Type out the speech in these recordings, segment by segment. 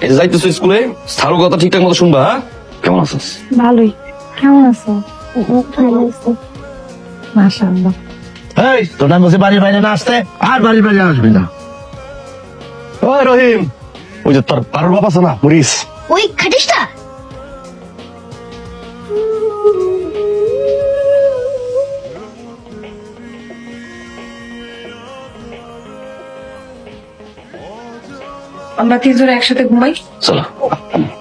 এই যাইতেছো স্কুলে, স্যার কথা ঠিকঠাক মতো শুনবা। হ্যাঁ, কেমন আছিস? ভালোই। কেমন আছো? ভালো আছি। মাশাআল্লাহ। এই তোর নাম বলছে বাড়ির বাইরে না আসতে, আর বাড়ির বাইরে আসবি না। ওই রহিম, ওই যে তোর পারুর বাপ আছে না, মরিস, ওই খাটিসটা আমরা তিনজন একসাথে ঘুমাই। চলো,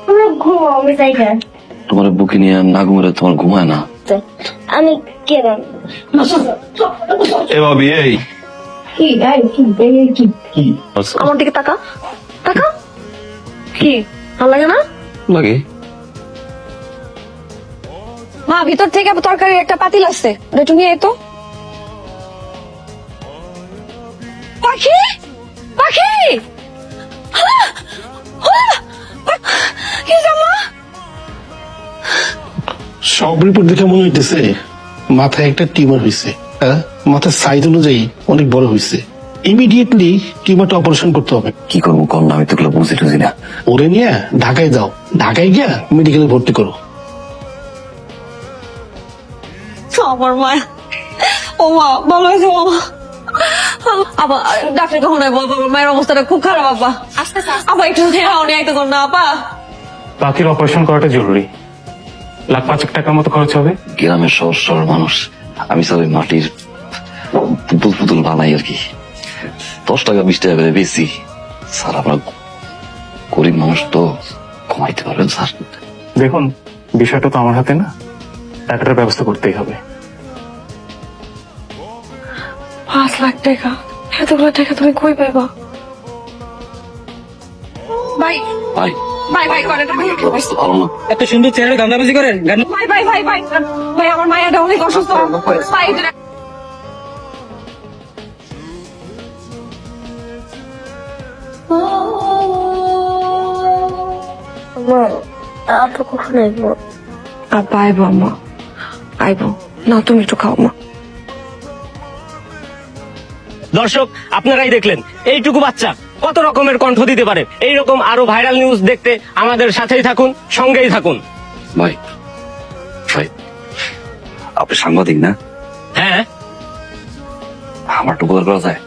তোমরা ঘুমাও, আমি যাই না। তোমার বুকে নিয়ে না ঘুমালে তোমার ঘুমায় না। আমি কেন এ ভাবি, এই কি আমার দিকে তাকা, তাকা। কি ভালো লাগে না? লাগে? মা, ভিতর থেকে তরকারির একটা পাতিল আসছে, ওটা একটু নিয়ে আয় তো। পাখি, পাখি, কি জামা? সব রিপোর্ট দেখে মনে হইতেছে মাথায় একটা টিউমার হয়েছে। মাথার সাইজ অনুযায়ী অনেক বড় হয়েছে। ইমিডিয়েটলি টিউমারটা অপারেশন করতে হবে। কি করবো কর না, আমি তো এগুলো বুঝি টুঝি না। ওরে নিয়ে ঢাকায় যাও, ঢাকায় গিয়া মেডিকেলে ভর্তি করো। আমার মা, ও মা, ভালো হয়েছে মামা। আবার ডাক্তার কখন আসবো? আমার মায়ের অবস্থাটা খুব খারাপ। আব্বা আবার একটু নেওয়া আইতে কর না আপা। বাকির অপারেশন করাটা জরুরি, 1,05,000 টাকার মতো খরচ হবে। গ্রামের সহজ সরল মানুষ, আমি সব ওই মাটির পুতুল পুতুল বানাই আর কি। 10 টাকা 20 টাকা করে বেশি। স্যার আমরা গরিব মানুষ তো, কমাইতে পারবেন স্যার? দেখুন, বিষয়টা তো আমার হাতে না, টাকাটার ব্যবস্থা করতেই হবে। 5 লাখ টাকা? এতগুলো টাকা তুমি কই পাইবা? ভাই ভাই, ভাই ভাই করেন ভাই, অবস্থা ভালো না। এত সুন্দর চেহারা গান্দাবাজি করেন গান। ভাই ভাই ভাই ভাই ভাই, আমার মায়েরটা অনেক অসুস্থ। ভাই মা, আপু কখন আসবো? আব্বা আইবো, আম্মা আইবো না, তুমি একটু খাও মা। দর্শক, আপনারাই দেখলেন এইটুকু বাচ্চা কত রকমের কণ্ঠ দিতে পারে। এইরকম আরো ভাইরাল নিউজ দেখতে আমাদের সাথেই থাকুন, সঙ্গেই থাকুন। ভাই, ভাই আপনি সাংবাদিক না? হ্যাঁ, আমার একটু উপকার করা যায়?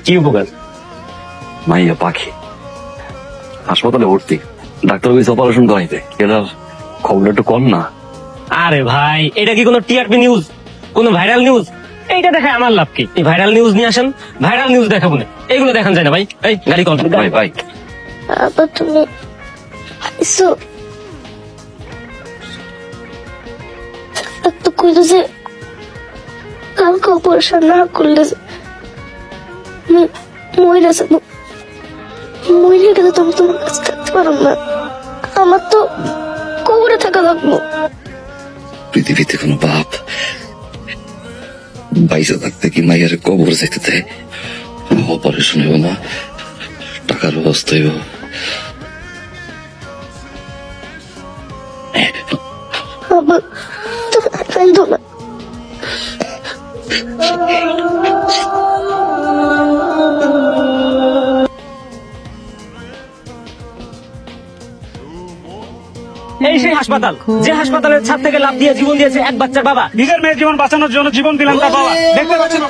কি উপকার? মাইয়া পাখি হাসপাতালে ভর্তি, ডাক্তার বলছে অপারেশন করাইতে। এটার খবরটা একটু কম না? আরে ভাই, এটা কি কোনো টিআরপি নিউজ, কোনো ভাইরাল নিউজ? এইটা দেখে আমার লাভ কি? এই ভাইরাল নিউজ নিয়ে আসেন, ভাইরাল নিউজ দেখাবো না, এগুলো দেখান যায় না ভাই। এই গাড়ি কল। ভাই ভাই, আপা তুমি আইসো? তো কইলো যে কালকে অপারেশন না করলে মহিলা মহিলা কিন্তু তুমি তোমার কাছে থাকতে পারো না। আমার তো কবরে থাকা লাগবো। পৃথিবীতে কোনো বাপ বাইসা থাকতে কি মাইয়ারে কবর যাইতে দেয়? অপারেশন হইব না, টাকার ব্যবস্থা হইব। আবার তুমি কাঁদো না। এই সেই হাসপাতাল, যে হাসপাতালের ছাদ থেকে লাফ দিয়ে জীবন দিয়েছে এক বাচ্চার বাবা। নিজের মেয়ের জীবন বাঁচানোর জন্য জীবন দিলাম তার বাবা। দেখতে পাচ্ছেন